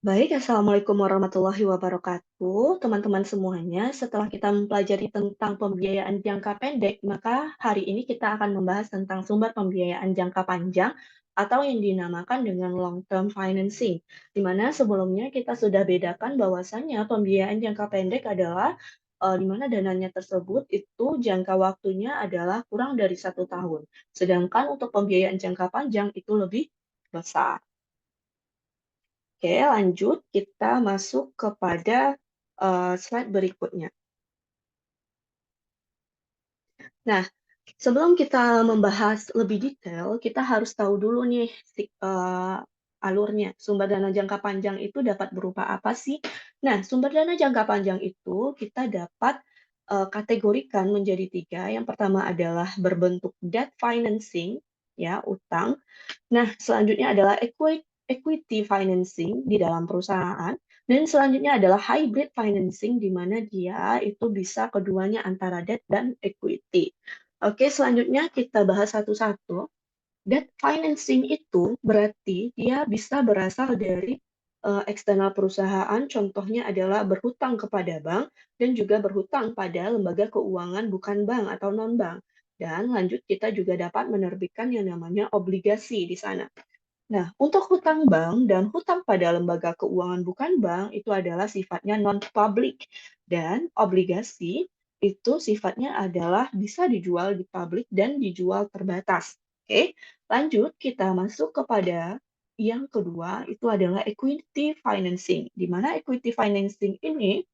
Baik, Assalamualaikum warahmatullahi wabarakatuh, teman-teman semuanya. Setelah kita mempelajari tentang pembiayaan jangka pendek, maka hari ini kita akan membahas tentang sumber pembiayaan jangka panjang atau yang dinamakan dengan long-term financing. Di mana sebelumnya kita sudah bedakan bahwasannya pembiayaan jangka pendek adalah di mana dananya tersebut itu jangka waktunya adalah kurang dari 1 tahun. Sedangkan untuk pembiayaan jangka panjang itu lebih besar. Oke, lanjut kita masuk kepada slide berikutnya. Nah, sebelum kita membahas lebih detail, kita harus tahu dulu nih alurnya. Sumber dana jangka panjang itu dapat berupa apa sih? Nah, sumber dana jangka panjang itu kita dapat kategorikan menjadi tiga. Yang pertama adalah berbentuk debt financing, ya, utang. Nah, selanjutnya adalah equity financing di dalam perusahaan, dan selanjutnya adalah hybrid financing, di mana dia itu bisa keduanya antara debt dan equity. Oke, selanjutnya kita bahas satu-satu. Debt financing itu berarti dia bisa berasal dari eksternal perusahaan, contohnya adalah berhutang kepada bank dan juga berhutang pada lembaga keuangan bukan bank atau non-bank. Dan lanjut kita juga dapat menerbitkan yang namanya obligasi di sana. Nah, untuk hutang bank dan hutang pada lembaga keuangan bukan bank itu adalah sifatnya non-public, dan obligasi itu sifatnya adalah bisa dijual di publik dan dijual terbatas. Oke, lanjut kita masuk kepada yang kedua, itu adalah equity financing. Di mana equity financing ini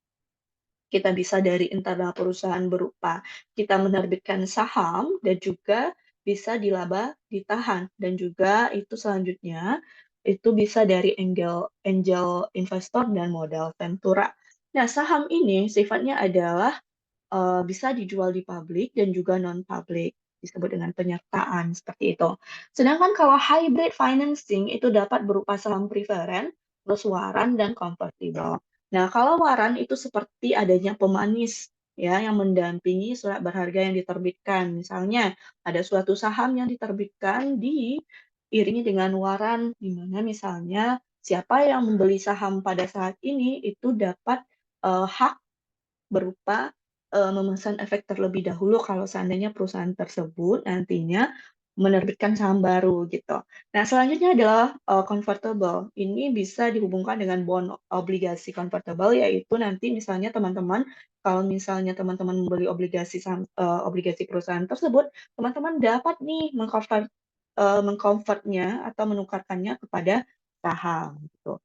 kita bisa dari internal perusahaan berupa kita menerbitkan saham dan juga bisa dilaba ditahan, dan juga itu selanjutnya itu bisa dari angel angel investor dan modal ventura. Nah, saham ini sifatnya adalah bisa dijual di publik dan juga non-public, disebut dengan penyertaan seperti itu. Sedangkan kalau hybrid financing itu dapat berupa saham preferen, terus waran dan convertible. Nah, kalau waran itu seperti adanya pemanis ya yang mendampingi surat berharga yang diterbitkan. Misalnya ada suatu saham yang diterbitkan diiringi dengan waran, di mana misalnya siapa yang membeli saham pada saat ini itu dapat hak berupa memesan efek terlebih dahulu kalau seandainya perusahaan tersebut nantinya menerbitkan saham baru gitu. Nah, selanjutnya adalah convertible. Ini bisa dihubungkan dengan bond obligasi convertible, yaitu nanti misalnya teman-teman kalau misalnya teman-teman membeli obligasi obligasi perusahaan tersebut, teman-teman dapat nih mengkonvertnya atau menukarkannya kepada saham gitu.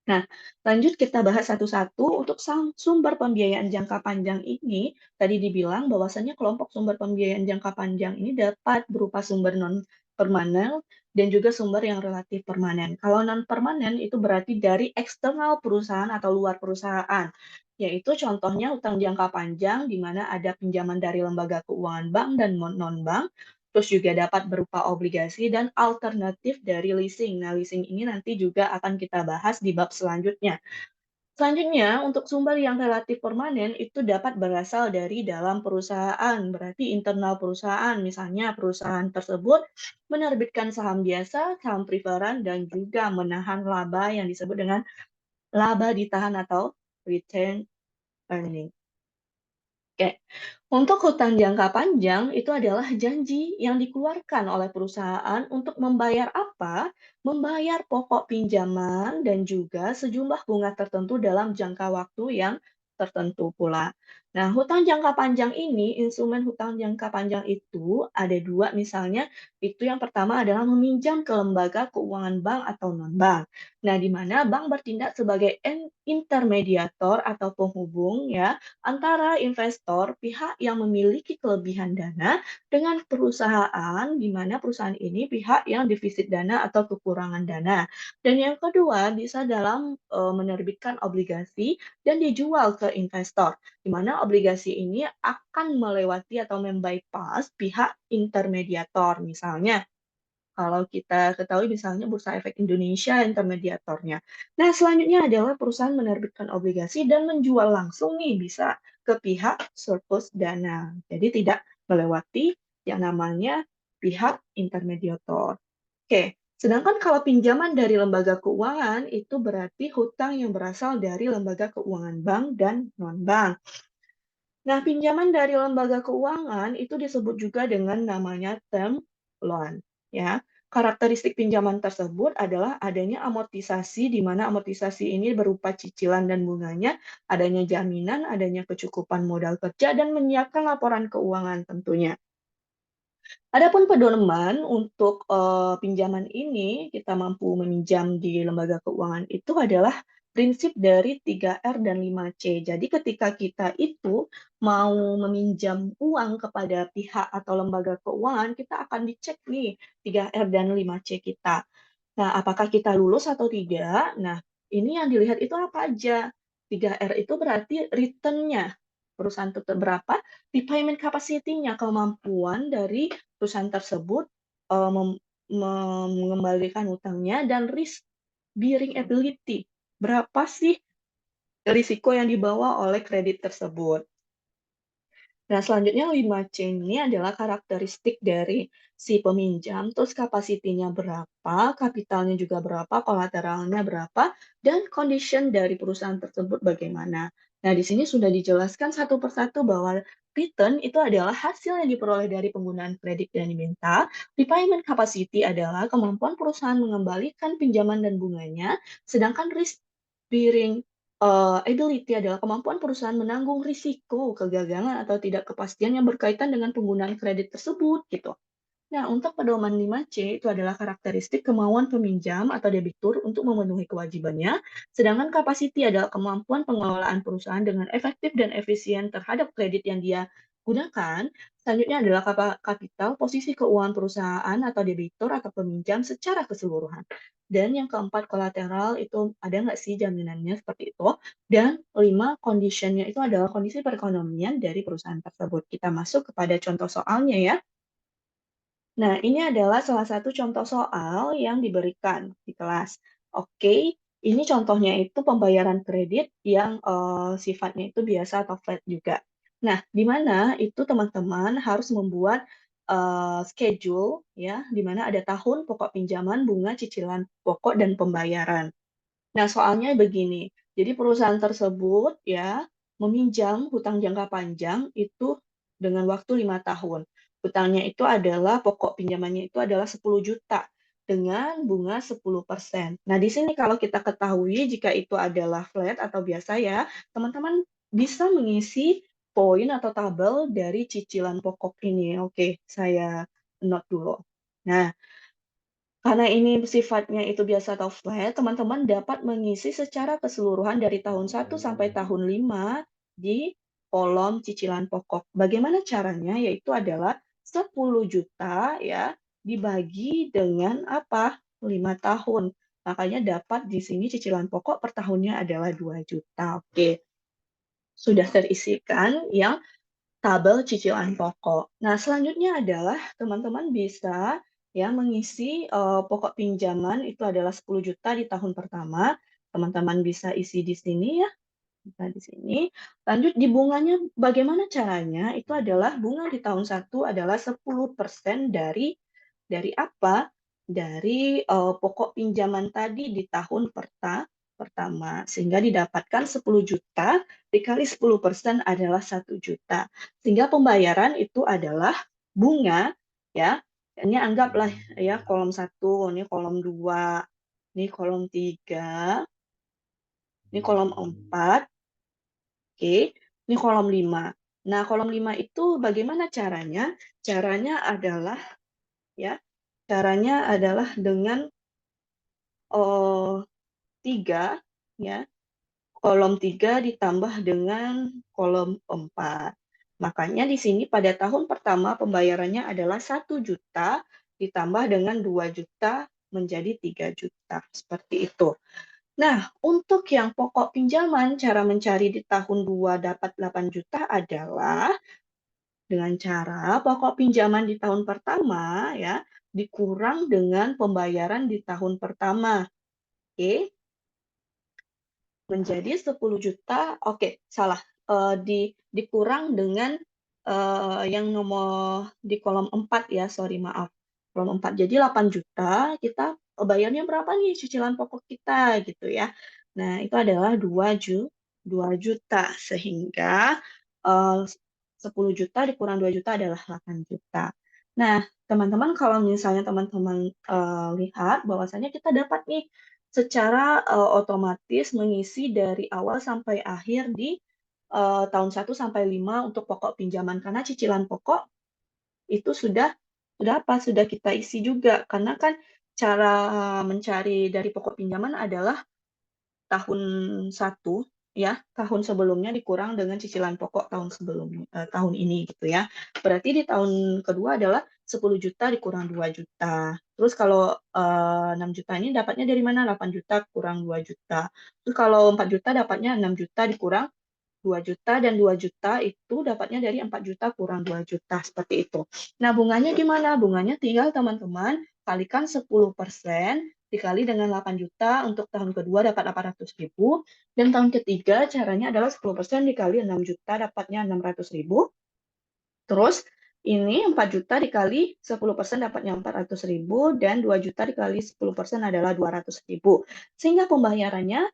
Nah, lanjut kita bahas satu-satu. Untuk sumber pembiayaan jangka panjang ini, tadi dibilang bahwasannya kelompok sumber pembiayaan jangka panjang ini dapat berupa sumber non-permanen dan juga sumber yang relatif permanen. Kalau non-permanen itu berarti dari eksternal perusahaan atau luar perusahaan, yaitu contohnya utang jangka panjang di mana ada pinjaman dari lembaga keuangan bank dan non-bank, terus juga dapat berupa obligasi dan alternatif dari leasing. Nah, leasing ini nanti juga akan kita bahas di bab selanjutnya. Selanjutnya, untuk sumber yang relatif permanen itu dapat berasal dari dalam perusahaan, berarti internal perusahaan. Misalnya, perusahaan tersebut menerbitkan saham biasa, saham preferan, dan juga menahan laba yang disebut dengan laba ditahan atau return earning. Oke, untuk hutang jangka panjang itu adalah janji yang dikeluarkan oleh perusahaan untuk membayar apa? Membayar pokok pinjaman dan juga sejumlah bunga tertentu dalam jangka waktu yang tertentu pula. Nah, hutang jangka panjang ini, instrumen hutang jangka panjang itu ada dua misalnya, itu yang pertama adalah meminjam ke lembaga keuangan bank atau non-bank. Nah, di mana bank bertindak sebagai intermediator atau penghubung ya antara investor, pihak yang memiliki kelebihan dana, dengan perusahaan, di mana perusahaan ini pihak yang defisit dana atau kekurangan dana. Dan yang kedua, bisa dalam menerbitkan obligasi dan dijual ke investor, di mana obligasi ini akan melewati atau membypass pihak intermediator. Misalnya, kalau kita ketahui misalnya Bursa Efek Indonesia intermediatornya. Nah, selanjutnya adalah perusahaan menerbitkan obligasi dan menjual langsung nih bisa ke pihak surplus dana. Jadi tidak melewati yang namanya pihak intermediator. Oke, Sedangkan kalau pinjaman dari lembaga keuangan itu berarti hutang yang berasal dari lembaga keuangan bank dan non-bank. Nah, pinjaman dari lembaga keuangan itu disebut juga dengan namanya term loan, ya. Karakteristik pinjaman tersebut adalah adanya amortisasi, di mana amortisasi ini berupa cicilan dan bunganya, adanya jaminan, adanya kecukupan modal kerja, dan menyiapkan laporan keuangan tentunya. Adapun pedoman untuk pinjaman ini, kita mampu meminjam di lembaga keuangan itu adalah prinsip dari 3R dan 5C. Jadi ketika kita itu mau meminjam uang kepada pihak atau lembaga keuangan, kita akan dicek nih 3R dan 5C kita. Nah, apakah kita lulus atau tidak? Nah, ini yang dilihat itu apa aja? 3R itu berarti return-nya. Perusahaan itu berapa? Repayment capacity-nya, kemampuan dari perusahaan tersebut mengembalikan hutangnya, dan risk bearing ability. Berapa sih risiko yang dibawa oleh kredit tersebut? Nah, selanjutnya 5C ini adalah karakteristik dari si peminjam, terus kapasitinya berapa, kapitalnya juga berapa, kolateralnya berapa, dan condition dari perusahaan tersebut bagaimana. Nah, di sini sudah dijelaskan satu persatu bahwa return itu adalah hasil yang diperoleh dari penggunaan kredit yang diminta, repayment capacity adalah kemampuan perusahaan mengembalikan pinjaman dan bunganya, sedangkan risk bearing ability adalah kemampuan perusahaan menanggung risiko kegagalan atau tidak kepastian yang berkaitan dengan penggunaan kredit tersebut, gitu. Nah, untuk pedoman 5C itu adalah karakteristik kemauan peminjam atau debitur untuk memenuhi kewajibannya, sedangkan capacity adalah kemampuan pengelolaan perusahaan dengan efektif dan efisien terhadap kredit yang dia gunakan. Selanjutnya adalah kapital, posisi keuangan perusahaan atau debitur atau peminjam secara keseluruhan. Dan yang keempat, kolateral itu ada nggak sih jaminannya seperti itu. Dan 5, condition-nya itu adalah kondisi perekonomian dari perusahaan tersebut. Kita masuk kepada contoh soalnya ya. Nah, ini adalah salah satu contoh soal yang diberikan di kelas. Oke, ini contohnya itu pembayaran kredit yang sifatnya itu biasa atau flat juga. Nah, di mana itu teman-teman harus membuat schedule ya, di mana ada tahun, pokok pinjaman, bunga, cicilan pokok, dan pembayaran. Nah, soalnya begini. Jadi perusahaan tersebut ya meminjam hutang jangka panjang itu dengan waktu 5 tahun. Hutangnya itu adalah pokok pinjamannya itu adalah 10 juta dengan bunga 10%. Nah, di sini kalau kita ketahui jika itu adalah flat atau biasa ya, teman-teman bisa mengisi poin atau tabel dari cicilan pokok ini. Oke, saya note dulu. Nah, karena ini sifatnya itu biasa atau flat, teman-teman dapat mengisi secara keseluruhan dari tahun 1 sampai tahun 5 di kolom cicilan pokok. Bagaimana caranya? Yaitu adalah 10 juta ya dibagi dengan apa? 5 tahun. Makanya dapat di sini cicilan pokok per tahunnya adalah 2 juta. Oke, sudah terisikan yang tabel cicilan pokok. Nah, selanjutnya adalah teman-teman bisa ya mengisi pokok pinjaman itu adalah 10 juta di tahun pertama. Teman-teman bisa isi di sini ya. Nah, di sini. Lanjut di bunganya bagaimana caranya? Itu adalah bunga di tahun 1 adalah 10% dari apa? Dari pokok pinjaman tadi di tahun pertama. Sehingga didapatkan 10 juta dikali 10% adalah 1 juta. Sehingga pembayaran itu adalah bunga ya. Ini anggaplah ya kolom 1, ini kolom 2, ini kolom 3, ini kolom 4. Oke, ini kolom 5. Nah, kolom 5 itu bagaimana caranya? Ya, caranya adalah dengan 3 ya. Kolom 3 ditambah dengan kolom 4. Makanya di sini pada tahun pertama pembayarannya adalah 1 juta ditambah dengan 2 juta menjadi 3 juta. Seperti itu. Nah, untuk yang pokok pinjaman, cara mencari di tahun 2 dapat 8 juta adalah dengan cara pokok pinjaman di tahun pertama ya dikurang dengan pembayaran di tahun pertama. Oke, menjadi 10 juta. Oke, salah. Dikurang dengan yang nomor di kolom 4 ya, sorry maaf. Kolom 4. Jadi 8 juta kita bayarnya berapa nih cicilan pokok kita gitu ya. Nah, itu adalah 2 juta sehingga 10 juta dikurang 2 juta adalah 8 juta. Nah, teman-teman kalau misalnya teman-teman lihat bahwasanya kita dapat nih secara otomatis mengisi dari awal sampai akhir di tahun 1 sampai 5 untuk pokok pinjaman karena cicilan pokok itu sudah apa, sudah kita isi juga. Karena kan cara mencari dari pokok pinjaman adalah tahun 1 ya, tahun sebelumnya dikurang dengan cicilan pokok tahun ini gitu ya. Berarti di tahun kedua adalah 10 juta dikurang 2 juta. Terus kalau 6 juta ini dapatnya dari mana? 8 juta kurang 2 juta. Terus kalau 4 juta dapatnya 6 juta dikurang 2 juta dan 2 juta itu dapatnya dari 4 juta kurang 2 juta seperti itu. Nah, bunganya gimana? Bunganya tinggal teman-teman kalikan 10% dikali dengan 8 juta untuk tahun kedua dapat 800.000 dan tahun ketiga caranya adalah 10% dikali 6 juta dapatnya 600.000. Terus ini 4 juta dikali 10% dapatnya 400.000 dan 2 juta dikali 10% adalah 200.000. Sehingga pembayarannya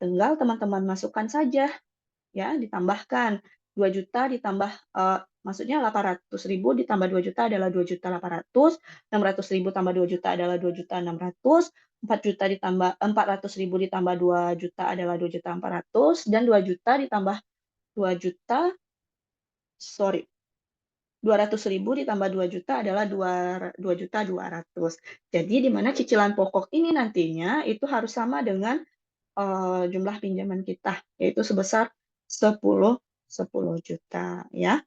tinggal teman-teman masukkan saja ya, ditambahkan 2 juta ditambah maksudnya 800.000 ditambah 2 juta adalah 2.800.000, 600.000 tambah 2 juta adalah 2.600.000, 4 juta ditambah 400.000 ditambah 2 juta adalah 2.400.000 dan 2 juta ditambah 2 juta sorry 200.000 ditambah 2 juta adalah 2.200.000. Jadi di mana cicilan pokok ini nantinya itu harus sama dengan jumlah pinjaman kita, yaitu sebesar 10 juta ya.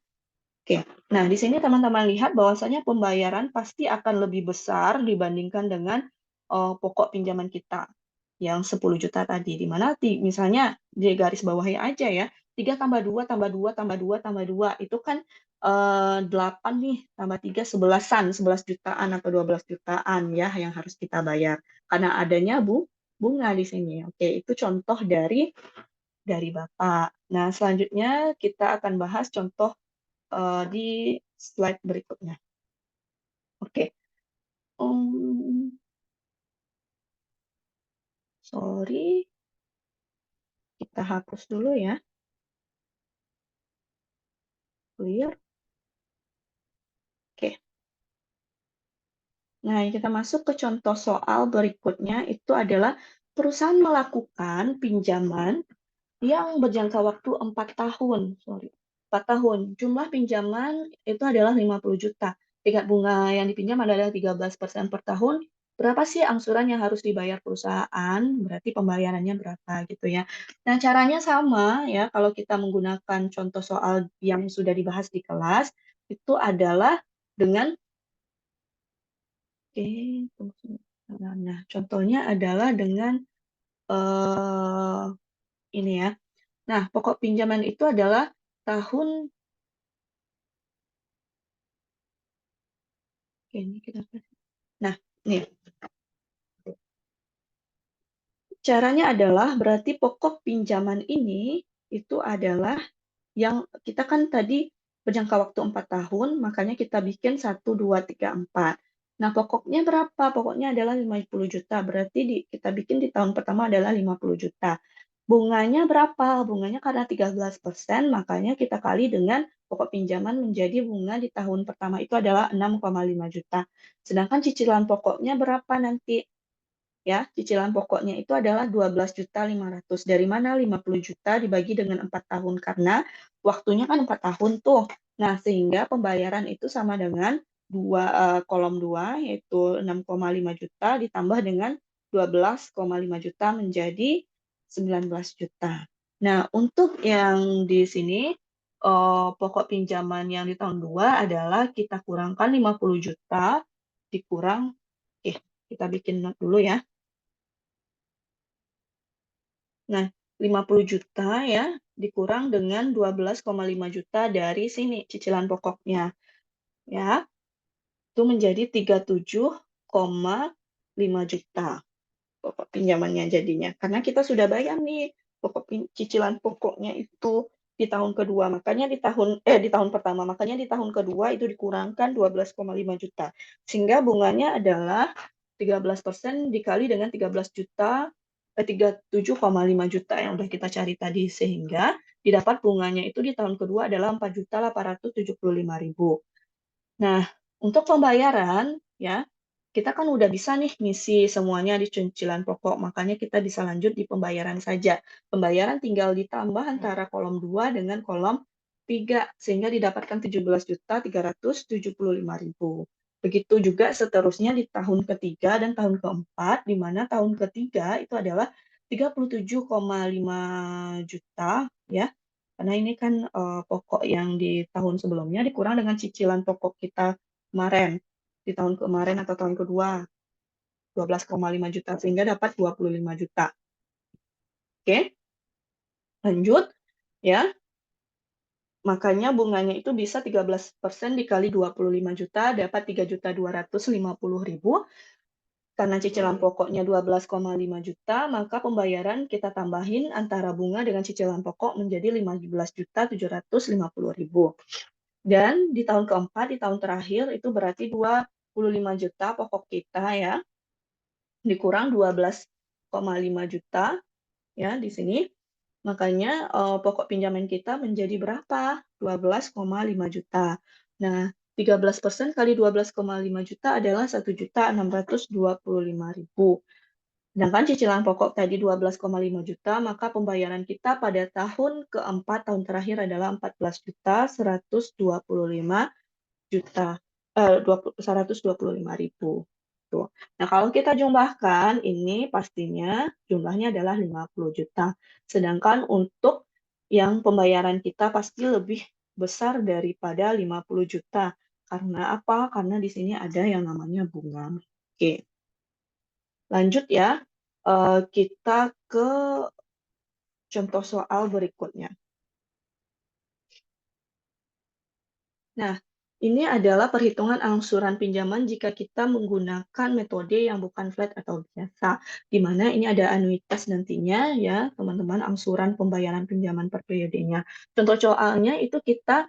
Oke. Nah, di sini teman-teman lihat bahwasanya pembayaran pasti akan lebih besar dibandingkan dengan pokok pinjaman kita yang 10 juta tadi. Di mana misalnya di garis bawahnya aja ya, 3 tambah 2 tambah 2 tambah 2 tambah 2 itu kan 8 nih tambah 3 11-an, 11 jutaan atau 12 jutaan ya yang harus kita bayar. Karena adanya bunga di sini. Oke, itu contoh dari Bapak. Nah, selanjutnya kita akan bahas contoh di slide berikutnya. Oke. Sorry, kita hapus dulu ya. Clear. Oke. Nah, kita masuk ke contoh soal berikutnya, itu adalah perusahaan melakukan pinjaman yang berjangka waktu 4 tahun. Sorry, 4 tahun. Jumlah pinjaman itu adalah 50 juta. Tingkat bunga yang dipinjam adalah 13% per tahun. Berapa sih angsuran yang harus dibayar perusahaan? Berarti pembayarannya berapa gitu ya. Nah, caranya sama ya kalau kita menggunakan contoh soal yang sudah dibahas di kelas, itu adalah dengan nah, contohnya adalah dengan ini ya. Nah, pokok pinjaman itu adalah tahun ini kenapa? Nah, nih. Caranya adalah berarti pokok pinjaman ini itu adalah yang kita kan tadi berjangka waktu 4 tahun, makanya kita bikin 1, 2, 3, 4. Nah, pokoknya berapa? Pokoknya adalah 50 juta. Berarti kita bikin di tahun pertama adalah 50 juta. Bunganya berapa? Bunganya karena 13%, makanya kita kali dengan pokok pinjaman menjadi bunga di tahun pertama itu adalah 6,5 juta. Sedangkan cicilan pokoknya berapa nanti? Ya, cicilan pokoknya itu adalah 12.500.000. Dari mana 50 juta dibagi dengan 4 tahun? Karena waktunya kan 4 tahun tuh. Nah, sehingga pembayaran itu sama dengan kolom 2, yaitu 6,5 juta ditambah dengan 12,5 juta menjadi 19 juta. Nah, untuk yang di sini, pokok pinjaman yang di tahun 2 adalah kita kurangkan 50 juta, dikurang, kita bikin note dulu ya. Nah, 50 juta ya, dikurang dengan 12,5 juta dari sini, cicilan pokoknya. Ya, itu menjadi 37,5 juta pokok pinjamannya jadinya. Karena kita sudah bayar nih cicilan pokoknya itu di tahun kedua, makanya di tahun pertama, makanya di tahun kedua itu dikurangkan 12,5 juta. Sehingga bunganya adalah 13% dikali dengan 13 juta, 37,5 juta yang udah kita cari tadi, sehingga didapat bunganya itu di tahun kedua adalah 4.875.000. Nah, untuk pembayaran ya, kita kan udah bisa nih ngisi semuanya di cicilan pokok, makanya kita bisa lanjut di pembayaran saja. Pembayaran tinggal ditambah antara kolom 2 dengan kolom 3, sehingga didapatkan 17.375.000. Begitu juga seterusnya di tahun ketiga dan tahun keempat, di mana tahun ketiga itu adalah 37,5 juta ya, karena ini kan pokok yang di tahun sebelumnya dikurang dengan cicilan pokok kita kemarin, di tahun kemarin atau tahun kedua, 12,5 juta, sehingga dapat 25 juta. Oke, lanjut ya. Makanya bunganya itu bisa 13% dikali 25 juta, dapat 3.250.000. Karena cicilan pokoknya 12,5 juta, maka pembayaran kita tambahin antara bunga dengan cicilan pokok menjadi 15.750.000. Dan di tahun keempat, di tahun terakhir, itu berarti 25 juta pokok kita ya, dikurang 12,5 juta ya di sini. Makanya pokok pinjaman kita menjadi berapa? 12,5 juta. Nah, 13% kali 12,5 juta adalah 1.625.000. Sedangkan cicilan pokok tadi 12,5 juta, maka pembayaran kita pada tahun keempat, tahun terakhir adalah 14.125.000, 125.000. Tuh. Nah, kalau kita jumlahkan, ini pastinya jumlahnya adalah 50 juta. Sedangkan untuk yang pembayaran kita pasti lebih besar daripada 50 juta. Karena apa? Karena di sini ada yang namanya bunga. Oke, lanjut ya. Kita ke contoh soal berikutnya. Nah, ini adalah perhitungan angsuran pinjaman jika kita menggunakan metode yang bukan flat atau biasa, di mana ini ada anuitas nantinya ya, teman-teman, angsuran pembayaran pinjaman per periodenya. Contoh soalnya itu kita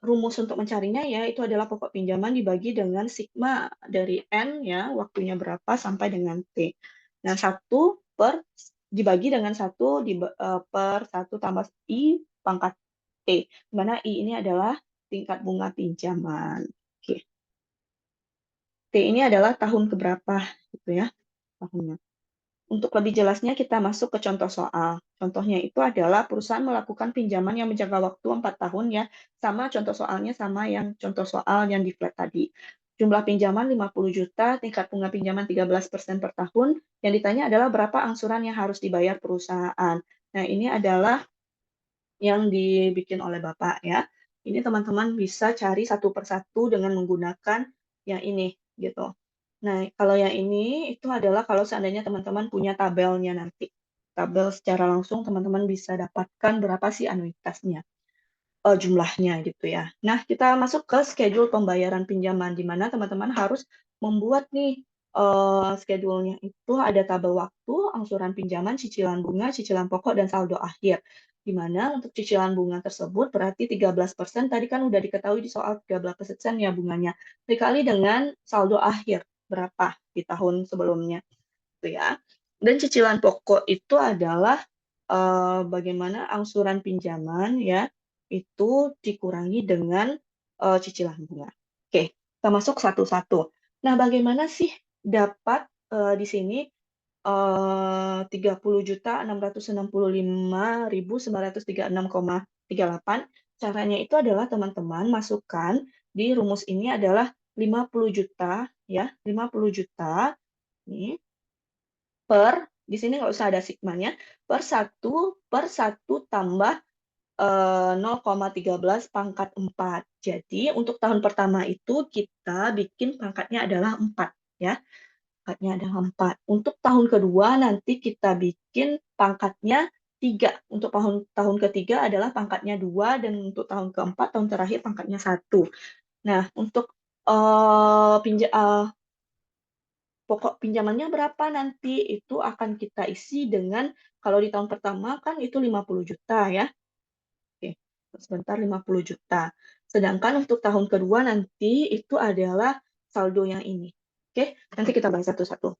rumus untuk mencarinya ya, itu adalah pokok pinjaman dibagi dengan sigma dari N ya, waktunya berapa sampai dengan T. Nah, 1 per dibagi dengan 1 per 1 tambah I pangkat T, di mana I ini adalah tingkat bunga pinjaman. Oke. T ini adalah tahun keberapa gitu ya, tahunnya. Untuk lebih jelasnya kita masuk ke contoh soal. Contohnya itu adalah perusahaan melakukan pinjaman yang menjangka waktu 4 tahun ya, sama contoh soalnya sama yang contoh soal yang di flat tadi. Jumlah pinjaman 50 juta, tingkat bunga pinjaman 13% per tahun. Yang ditanya adalah berapa angsuran yang harus dibayar perusahaan. Nah, ini adalah yang dibikin oleh Bapak ya. Ini teman-teman bisa cari satu persatu dengan menggunakan yang ini gitu. Nah, kalau yang ini itu adalah kalau seandainya teman-teman punya tabelnya nanti. Tabel secara langsung teman-teman bisa dapatkan berapa sih anuitasnya, jumlahnya gitu ya. Nah, kita masuk ke schedule pembayaran pinjaman, di mana teman-teman harus membuat nih schedule-nya itu ada tabel waktu, angsuran pinjaman, cicilan bunga, cicilan pokok, dan saldo akhir. Di mana untuk cicilan bunga tersebut berarti 13%, tadi kan udah diketahui di soal 13% ya bunganya, dikali dengan saldo akhir, berapa di tahun sebelumnya. Gitu ya. Dan cicilan pokok itu adalah bagaimana angsuran pinjaman ya, itu dikurangi dengan cicilan bunga. Oke, kita masuk satu-satu. Nah, bagaimana sih dapat di sini 30.665.936,38. Caranya itu adalah teman-teman masukkan di rumus ini adalah 50 juta ya, 50 juta nih per, di sini nggak usah ada sigmanya, per 1 tambah 0,13 pangkat 4. Jadi untuk tahun pertama itu kita bikin pangkatnya adalah 4 ya. Pangkatnya adalah 4. Untuk tahun kedua nanti kita bikin pangkatnya 3. Untuk tahun ketiga adalah pangkatnya 2, dan untuk tahun keempat, tahun terakhir pangkatnya 1. Nah, untuk pokok pinjamannya berapa nanti itu akan kita isi dengan, kalau di tahun pertama kan itu 50 juta ya. Oke, sebentar, 50 juta. Sedangkan untuk tahun kedua nanti itu adalah saldo yang ini. Oke, nanti kita bahas satu-satu.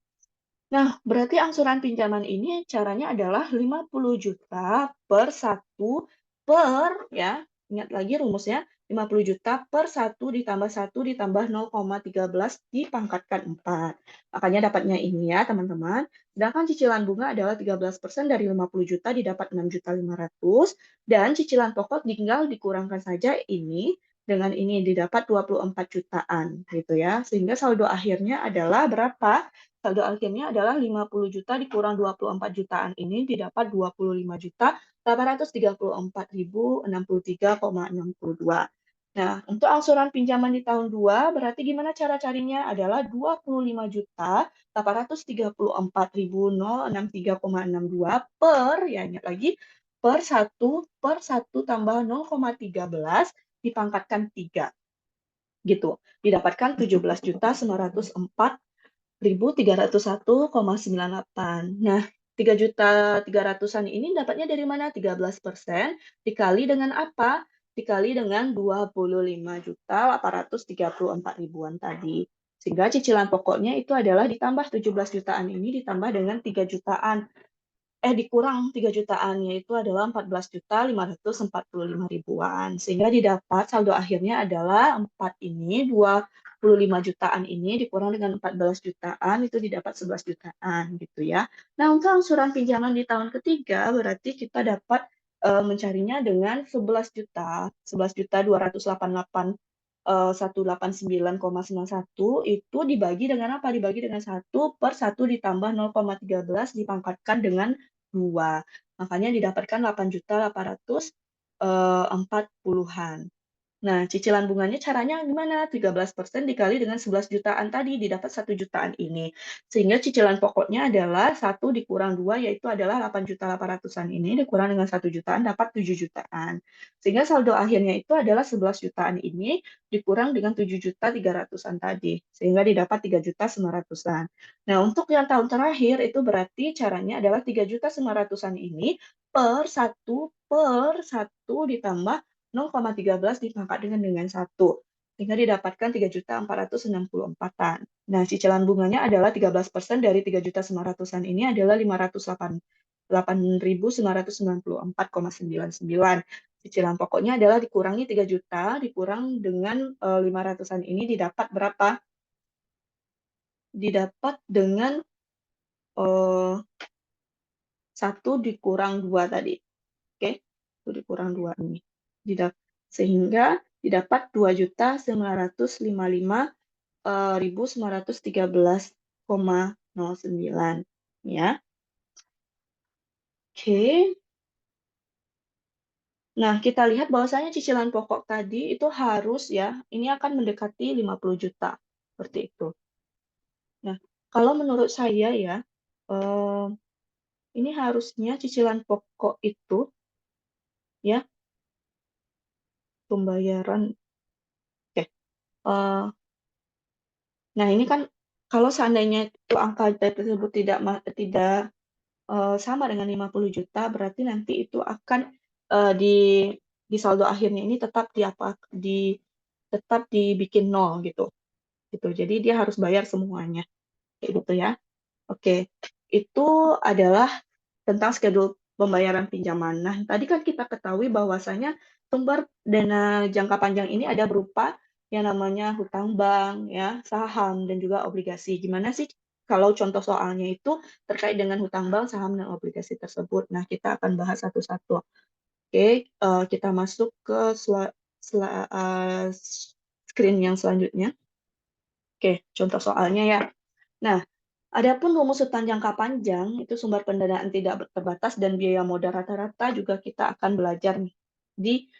Nah, berarti angsuran pinjaman ini caranya adalah 50 juta per satu per, ya, ingat lagi rumusnya, 50 juta per 1 ditambah 1 ditambah 0,13 dipangkatkan 4. Makanya dapatnya ini ya, teman-teman. Sedangkan cicilan bunga adalah 13% dari 50 juta didapat 6.500.000 dan cicilan pokok tinggal dikurangkan saja ini dengan ini didapat 24 jutaan gitu ya. Sehingga saldo akhirnya adalah berapa? Saldo akhirnya adalah 50 juta dikurang 24 jutaan ini didapat 25.834.063,62. Nah, untuk angsuran pinjaman di tahun 2, berarti gimana cara carinya? Adalah 25.834.063,62 per, ya ingat lagi, per 1 tambah 0,13 dipangkatkan 3. Gitu. Didapatkan 17.904.301,98. Nah, 3.300.000-an ini dapatnya dari mana? 13% dikali dengan apa? Dikali dengan 25.834.000-an tadi. Sehingga cicilan pokoknya itu adalah ditambah 17 jutaan ini ditambah dengan 3 jutaan. Dikurang 3 jutaan, yaitu adalah 14.545.000-an. Sehingga didapat saldo akhirnya adalah 4 ini, 25 jutaan ini dikurang dengan 14 jutaan, itu didapat 11 jutaan gitu ya. Nah, untuk angsuran pinjaman di tahun ketiga, berarti kita dapat mencarinya dengan 11 juta, 189,91 itu dibagi dengan apa? Dibagi dengan 1 per 1 ditambah 0,13 dipangkatkan dengan 2. Makanya didapatkan 8.840.000-an. Nah, cicilan bunganya caranya gimana? 13% dikali dengan 11 jutaan tadi, didapat 1 jutaan ini. Sehingga cicilan pokoknya adalah 1 dikurang 2, yaitu adalah 8.800.000-an ini, dikurang dengan 1 jutaan, dapat 7 jutaan. Sehingga saldo akhirnya itu adalah 11 jutaan ini, dikurang dengan 7.300.000-an tadi. Sehingga didapat 3.900.000-an. Nah, untuk yang tahun terakhir, itu berarti caranya adalah 3.900.000-an ini per 1 ditambah 0,13 dipangkat dengan 1. Sehingga didapatkan 3.464.000-an. Nah, cicilan bunganya adalah 13% dari 3.900.000-an ini adalah 508.994,99. Cicilan pokoknya adalah dikurangi 3 juta, dikurang dengan 500-an ini didapat berapa? Didapat dengan 1 dikurang 2 tadi. Oke, 1 dikurang 2 ini. Sehingga didapat 2.955.913,09 ya. Oke. Nah, kita lihat bahwasanya cicilan pokok tadi itu harus ya, ini akan mendekati 50 juta. Seperti itu. Nah, kalau menurut saya ya, ini harusnya cicilan pokok itu ya, pembayaran. Oke. Nah, ini kan kalau seandainya itu angka tersebut tidak sama dengan 50 juta, berarti nanti itu akan di saldo akhirnya ini tetap dibikin nol gitu. Jadi dia harus bayar semuanya. Kayak gitu ya. Oke. Itu adalah tentang schedule pembayaran pinjaman. Nah, tadi kan kita ketahui bahwasanya sumber dana jangka panjang ini ada berupa yang namanya hutang bank, ya, saham, dan juga obligasi. Gimana sih kalau contoh soalnya itu terkait dengan hutang bank, saham, dan obligasi tersebut? Nah, kita akan bahas satu-satu. Oke, kita masuk ke screen yang selanjutnya. Oke, contoh soalnya ya. Nah, adapun rumus hutang jangka panjang, itu sumber pendanaan tidak terbatas dan biaya modal rata-rata juga kita akan belajar nih di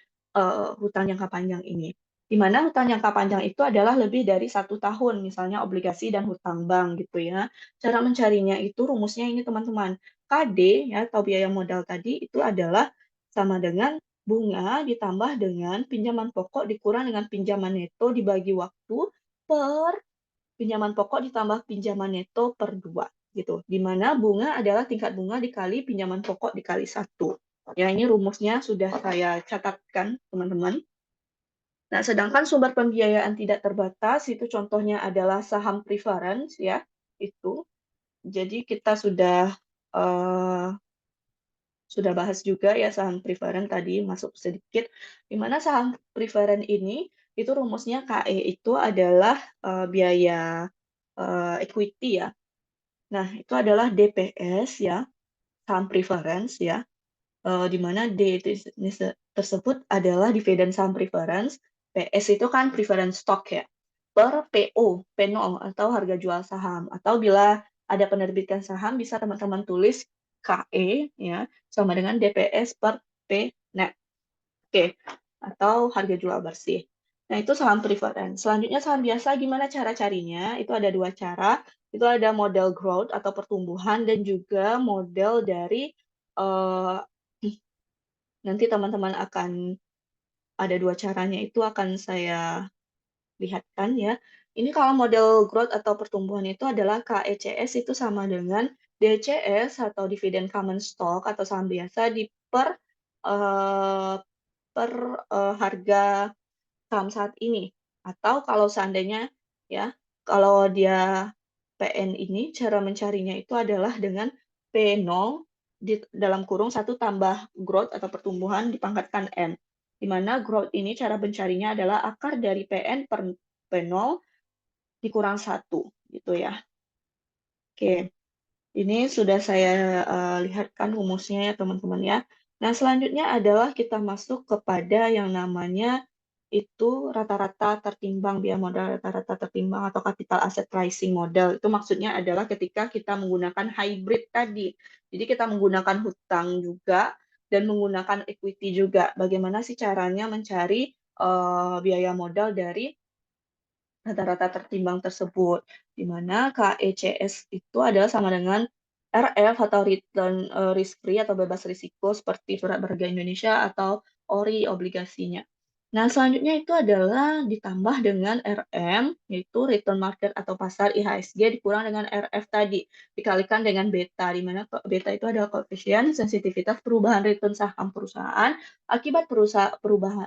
hutang jangka panjang ini. Di mana hutang jangka panjang itu adalah lebih dari 1 tahun, misalnya obligasi dan hutang bank gitu ya. Cara mencarinya itu rumusnya ini teman-teman. KD ya atau biaya modal tadi itu adalah sama dengan bunga ditambah dengan pinjaman pokok dikurang dengan pinjaman neto dibagi waktu per pinjaman pokok ditambah pinjaman neto per 2 gitu. Di mana bunga adalah tingkat bunga dikali pinjaman pokok dikali 1. Ya, ini rumusnya sudah saya catatkan, teman-teman. Nah, sedangkan sumber pembiayaan tidak terbatas itu contohnya adalah saham preference ya, itu. Jadi kita eh, sudah bahas juga ya saham preferen tadi masuk sedikit, di mana saham preferen ini itu rumusnya KE itu adalah biaya equity ya. Nah, itu adalah DPS ya, saham preference ya, di mana D itu tersebut adalah dividen saham preference, PS itu kan preference stock ya, per PO, P0 atau harga jual saham. Atau bila ada penerbitan saham bisa teman-teman tulis KE ya sama dengan DPS per P net. Oke, atau harga jual bersih. Nah, itu saham preference. Selanjutnya saham biasa gimana cara carinya? Itu ada dua cara. Itu ada model growth atau pertumbuhan dan juga model dari eh, nanti teman-teman akan ada dua caranya itu akan saya lihatkan ya. Ini kalau model growth atau pertumbuhan itu adalah KECS itu sama dengan DCS atau dividen common stock atau saham biasa di eh, per harga saham saat ini. Atau kalau seandainya ya, kalau dia PN ini cara mencarinya itu adalah dengan P0 di dalam kurung 1 tambah growth atau pertumbuhan dipangkatkan N. Di mana growth ini cara mencarinya adalah akar dari PN per P0 dikurang 1 gitu ya. Oke. Ini sudah saya lihatkan rumusnya ya teman-teman ya. Nah, selanjutnya adalah kita masuk kepada yang namanya itu rata-rata tertimbang biaya modal rata-rata tertimbang atau capital asset pricing model. Itu maksudnya adalah ketika kita menggunakan hybrid tadi. Jadi kita menggunakan hutang juga dan menggunakan equity juga. Bagaimana sih caranya mencari biaya modal dari rata-rata tertimbang tersebut, di mana KECS itu adalah sama dengan RF atau return risk free atau bebas risiko seperti surat berharga Indonesia atau ORI obligasinya. Nah, selanjutnya itu adalah ditambah dengan RM, yaitu return market atau pasar IHSG dikurang dengan RF tadi, dikalikan dengan beta, di mana beta itu adalah koefisien sensitivitas perubahan return saham perusahaan akibat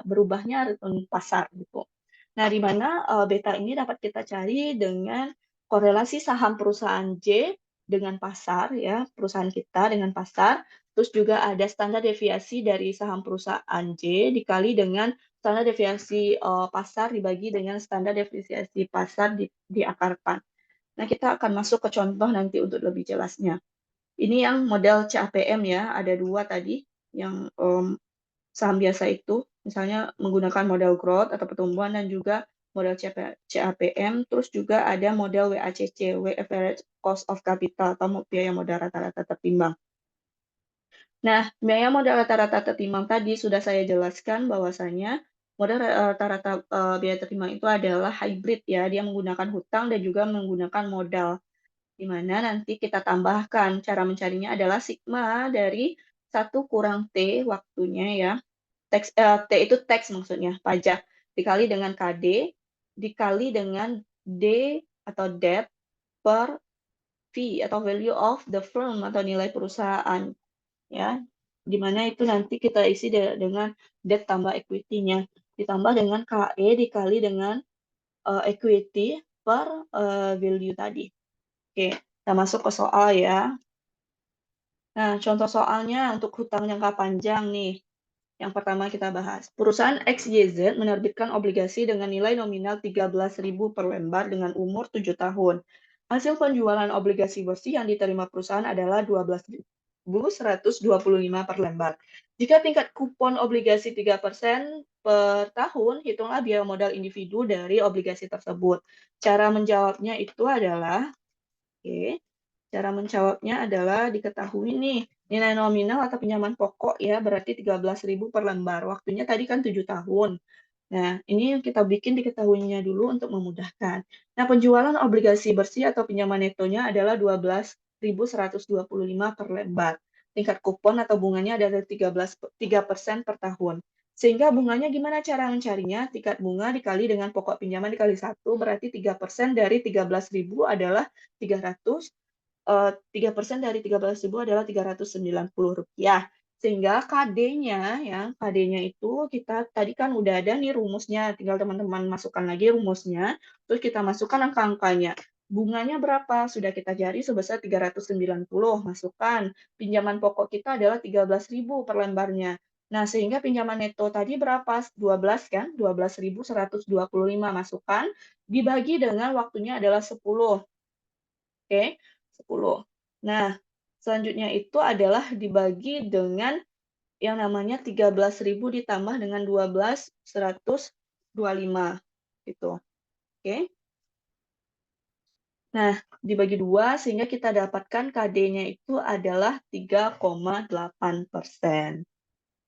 berubahnya return pasar gitu. Nah, di mana beta ini dapat kita cari dengan korelasi saham perusahaan J dengan pasar, ya, perusahaan kita dengan pasar. Terus juga ada standar deviasi dari saham perusahaan J dikali dengan standar deviasi pasar dibagi dengan standar deviasi pasar diakarkan. Nah, kita akan masuk ke contoh nanti untuk lebih jelasnya. Ini yang model CAPM ya, ada dua tadi yang saham biasa itu, misalnya menggunakan model growth atau pertumbuhan dan juga model CAPM, terus juga ada model WACC, Weighted Average Cost of Capital atau biaya modal rata-rata tertimbang. Nah, biaya modal rata-rata tertimbang tadi sudah saya jelaskan bahwasanya modal rata-rata biaya tertimbang itu adalah hybrid ya, dia menggunakan hutang dan juga menggunakan modal. Di mana nanti kita tambahkan cara mencarinya adalah sigma dari 1 kurang T waktunya ya, T itu tax maksudnya, pajak, dikali dengan KD, dikali dengan D atau debt per V atau value of the firm atau nilai perusahaan ya. Di mana itu nanti kita isi dengan debt tambah equity-nya, ditambah dengan KE dikali dengan equity per value tadi. Oke, kita masuk ke soal ya. Nah, contoh soalnya untuk hutang jangka panjang nih. Yang pertama kita bahas. Perusahaan XYZ menerbitkan obligasi dengan nilai nominal 13.000 per lembar dengan umur 7 tahun. Hasil penjualan obligasi bersih yang diterima perusahaan adalah 12.125 per lembar. Jika tingkat kupon obligasi 3% per tahun, hitunglah biaya modal individu dari obligasi tersebut. Cara menjawabnya itu adalah, oke, cara menjawabnya adalah diketahui nih, nilai nominal atau pinjaman pokok ya, berarti 13.000 per lembar. Waktunya tadi kan 7 tahun. Nah, ini yang kita bikin diketahuinya dulu untuk memudahkan. Nah, penjualan obligasi bersih atau pinjaman netonya adalah 12.125 per lembar. Tingkat kupon atau bunganya adalah 3% per tahun. Sehingga bunganya gimana cara mencarinya? Tingkat bunga dikali dengan pokok pinjaman dikali 1, berarti 3% dari 13.000 adalah 300. 3% dari 13.000 adalah Rp390. Sehingga KD-nya ya, KD-nya itu kita tadi kan udah ada nih rumusnya, tinggal teman-teman masukkan lagi rumusnya, terus kita masukkan angka-angkanya. Bunganya berapa? Sudah kita cari sebesar 390, masukkan. Pinjaman pokok kita adalah 13.000 per lembarnya. Nah, sehingga pinjaman neto tadi berapa? 12 kan? 12.125 masukkan, dibagi dengan waktunya adalah 10. Oke, 10. Nah, selanjutnya itu adalah dibagi dengan yang namanya 13.000 ditambah dengan 12.125 gitu. Oke. Nah, dibagi 2 sehingga kita dapatkan KD-nya itu adalah 3,8%.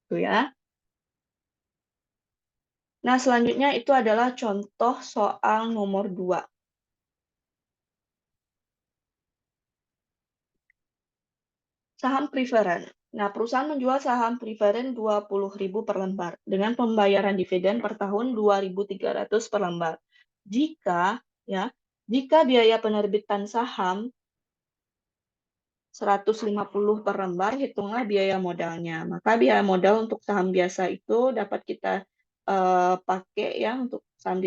Itu ya. Nah, selanjutnya itu adalah contoh soal nomor 2. Saham preferen. Nah, perusahaan menjual saham preferen 20.000 per lembar dengan pembayaran dividen per tahun 2.300 per lembar. Jika biaya penerbitan saham 150 per lembar, hitunglah biaya modalnya. Maka biaya modal untuk saham biasa itu dapat kita pakai ya untuk saham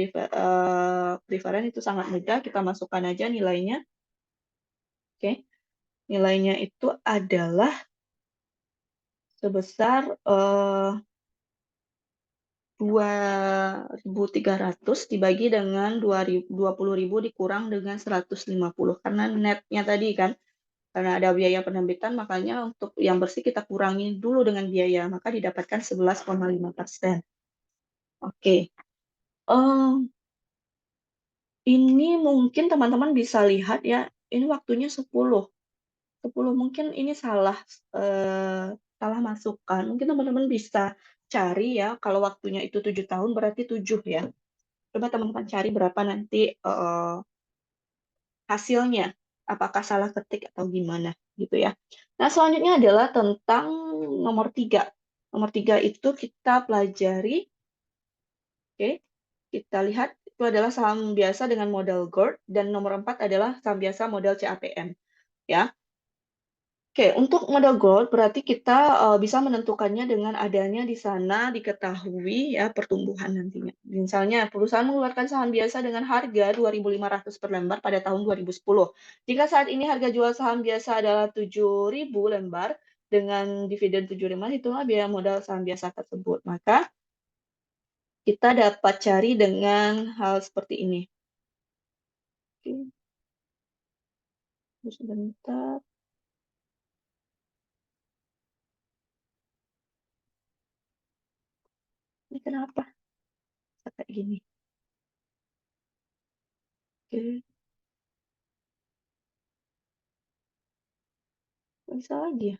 preferen itu sangat mudah. Kita masukkan aja nilainya. Oke. Nilainya itu adalah sebesar 2.300 dibagi dengan 20.000 dikurang dengan 150. Karena netnya tadi kan, karena ada biaya penerbitan, makanya untuk yang bersih kita kurangi dulu dengan biaya, maka didapatkan 11,5%. Oke. Ini mungkin teman-teman bisa lihat ya, ini waktunya 10. 10 mungkin ini salah masukkan. Mungkin teman-teman bisa cari ya, kalau waktunya itu 7 tahun berarti 7 ya. Coba teman-teman cari berapa nanti hasilnya. Apakah salah ketik atau gimana gitu ya. Nah, selanjutnya adalah tentang nomor 3. Nomor 3 itu kita pelajari, oke, kita lihat itu adalah saham biasa dengan modal GORD, dan nomor 4 adalah saham biasa modal CAPM. Ya. Oke, untuk modal gold berarti kita bisa menentukannya dengan adanya di sana diketahui ya pertumbuhan nantinya. Misalnya perusahaan mengeluarkan saham biasa dengan harga 2.500 per lembar pada tahun 2010. Jika saat ini harga jual saham biasa adalah 7.000 lembar dengan dividen 7,5, itulah biaya modal saham biasa tersebut. Maka kita dapat cari dengan hal seperti ini. Oke, sebentar. Ini kenapa? Kayak gini. Oke, bisa lagi ya.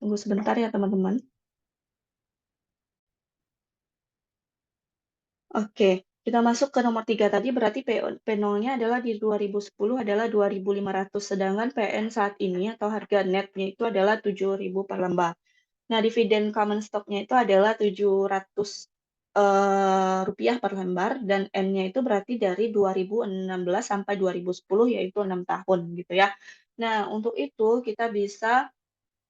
Tunggu sebentar ya teman-teman. Oke, kita masuk ke nomor 3 tadi, berarti P0-nya adalah di 2010 adalah 2.500, sedangkan PN saat ini atau harga netnya itu adalah 7.000 per lembar. Nah, dividen common stock-nya itu adalah 700 rupiah per lembar, dan N-nya itu berarti dari 2016 sampai 2010, yaitu 6 tahun gitu ya. Nah, untuk itu kita bisa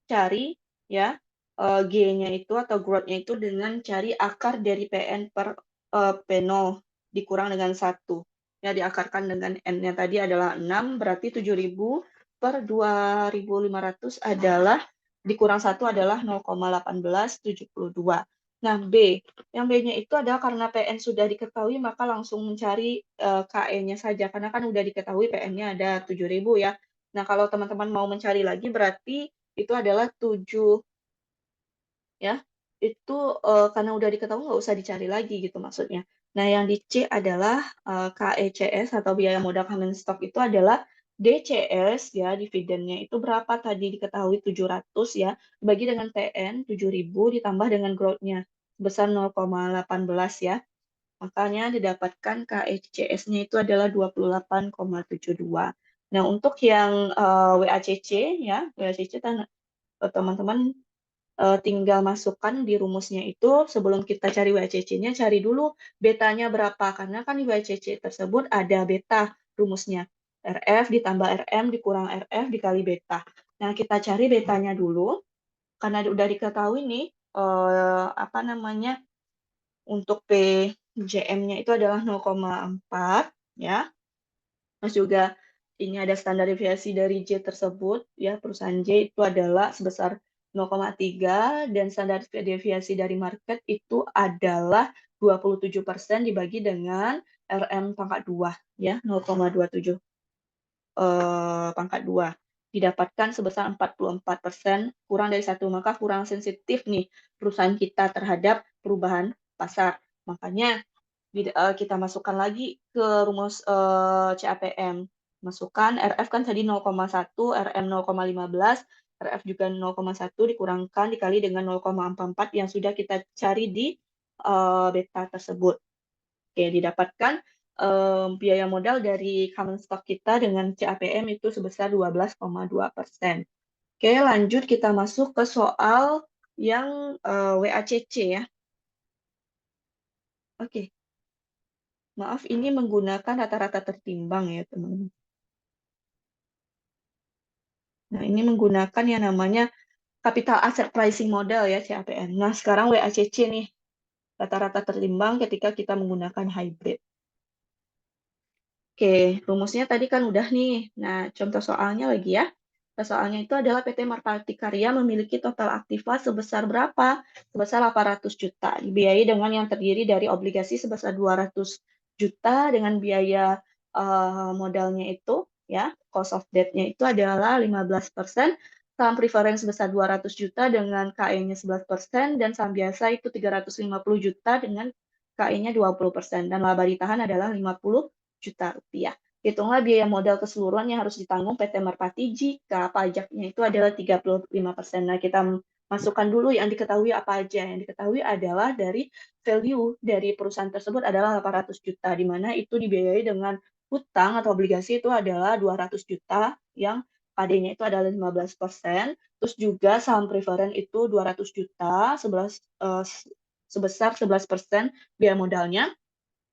cari ya G-nya itu atau growth-nya itu dengan cari akar dari PN per P0 dikurang dengan 1. Ya, diakarkan dengan N-nya tadi adalah 6, berarti 7.000 per 2.500 adalah dikurang 1 adalah 0,1872. Nah, B. Yang B-nya itu adalah karena PN sudah diketahui, maka langsung mencari KE-nya saja. Karena kan udah diketahui PN-nya ada 7.000 ya. Nah, kalau teman-teman mau mencari lagi, berarti itu adalah 7 ya. Itu karena udah diketahui nggak usah dicari lagi gitu maksudnya. Nah, yang di C adalah KECS atau biaya modal common stock itu adalah DCS ya, dividennya itu berapa tadi diketahui 700 ya, bagi dengan PN 7.000 ditambah dengan growth-nya sebesar 0,18 ya. Makanya didapatkan KECS-nya itu adalah 28,72. Nah, untuk yang WACC ya, WACC teman-teman tinggal masukkan di rumusnya itu, sebelum kita cari WACC-nya, cari dulu betanya berapa. Karena kan di WACC tersebut ada beta rumusnya. RF ditambah RM dikurang RF dikali beta. Nah, kita cari betanya dulu, karena udah diketahui nih, apa namanya, untuk PJM-nya itu adalah 0,4 ya. Terus juga ini ada standar deviasi dari J tersebut, ya perusahaan J itu adalah sebesar 0,3 dan standar deviasi dari market itu adalah 27% dibagi dengan RM pangkat 2, ya 0,27 pangkat 2 didapatkan sebesar 44% kurang dari satu, maka kurang sensitif nih perusahaan kita terhadap perubahan pasar. Makanya kita masukkan lagi ke rumus CAPM. Masukkan RF kan tadi 0,1, RM 0,15, RF juga 0,1 dikurangkan dikali dengan 0,44 yang sudah kita cari di beta tersebut. Oke, didapatkan biaya modal dari common stock kita dengan CAPM itu sebesar 12,2%. Oke, lanjut kita masuk ke soal yang WACC ya. Oke, maaf ini menggunakan rata-rata tertimbang ya teman-teman. Nah, ini menggunakan yang namanya capital asset pricing model ya CAPM. Nah, sekarang WACC nih, rata-rata tertimbang ketika kita menggunakan hybrid. Oke, rumusnya tadi kan udah nih. Nah, contoh soalnya lagi ya. Nah, soalnya itu adalah PT Merpati Karya memiliki total aktiva sebesar berapa? Sebesar 800 juta. Dibiayai dengan yang terdiri dari obligasi sebesar 200 juta dengan biaya modalnya itu, ya, cost of debt-nya itu adalah 15%, saham preference sebesar 200 juta dengan KE-nya 11%, dan saham biasa itu 350 juta dengan KE-nya 20%, dan laba ditahan adalah 50 juta rupiah. Hitunglah biaya modal keseluruhan yang harus ditanggung PT Merpati jika pajaknya itu adalah 35%. Nah, kita masukkan dulu yang diketahui apa aja. Yang diketahui adalah dari value dari perusahaan tersebut adalah 800 juta, di mana itu dibiayai dengan hutang atau obligasi itu adalah 200 juta, yang KD-nya itu adalah 15%, terus juga saham preferen itu 200 juta, sebesar 11% biaya modalnya.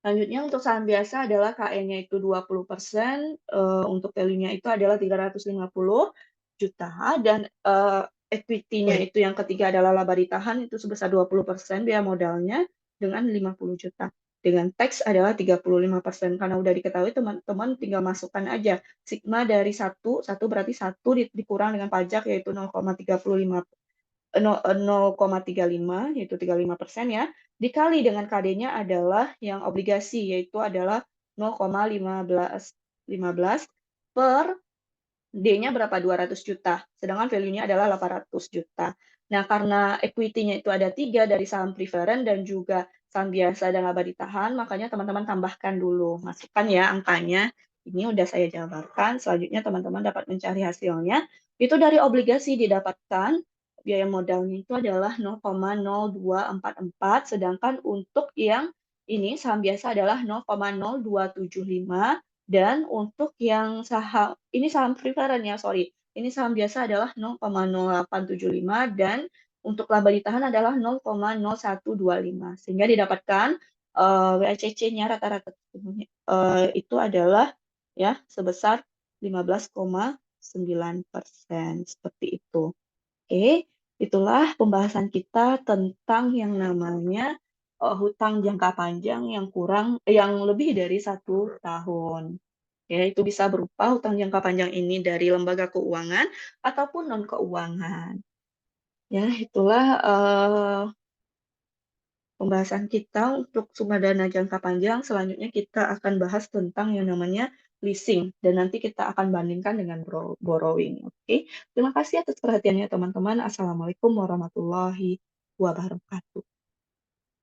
Selanjutnya untuk saham biasa adalah KE-nya itu 20%, untuk value-nya itu adalah 350 juta, dan equity-nya itu yang ketiga adalah laba ditahan itu sebesar 20% biaya modalnya dengan 50 juta. Dengan tax adalah 35%. Karena udah diketahui teman-teman tinggal masukkan aja. Sigma dari satu berarti satu dikurang dengan pajak yaitu 0,35 0,35 yaitu 35% ya, dikali dengan KD-nya adalah yang obligasi yaitu adalah 0,15 per D-nya berapa? 200 juta, sedangkan value-nya adalah 800 juta. Nah, karena equity-nya itu ada 3 dari saham preferen dan juga saham biasa dan laba ditahan, makanya teman-teman tambahkan dulu. Masukkan ya angkanya. Ini udah saya jabarkan. Selanjutnya teman-teman dapat mencari hasilnya. Itu dari obligasi didapatkan biaya modalnya itu adalah 0,0244, sedangkan untuk yang ini saham biasa adalah 0,0275, dan untuk yang saham, ini saham preferen ya, sorry. Ini saham biasa adalah 0,0875 dan untuk laba ditahan adalah 0,0125. Sehingga didapatkan WACC-nya rata-rata itu adalah ya sebesar 15,9%. Seperti itu. Oke, itulah pembahasan kita tentang yang namanya hutang jangka panjang yang lebih dari 1 tahun. Ya, itu bisa berupa hutang jangka panjang ini dari lembaga keuangan ataupun non keuangan. Ya, itulah pembahasan kita untuk sumber dana jangka panjang. Selanjutnya kita akan bahas tentang yang namanya leasing dan nanti kita akan bandingkan dengan borrowing. Oke, terima kasih atas perhatiannya teman-teman. Assalamualaikum warahmatullahi wabarakatuh.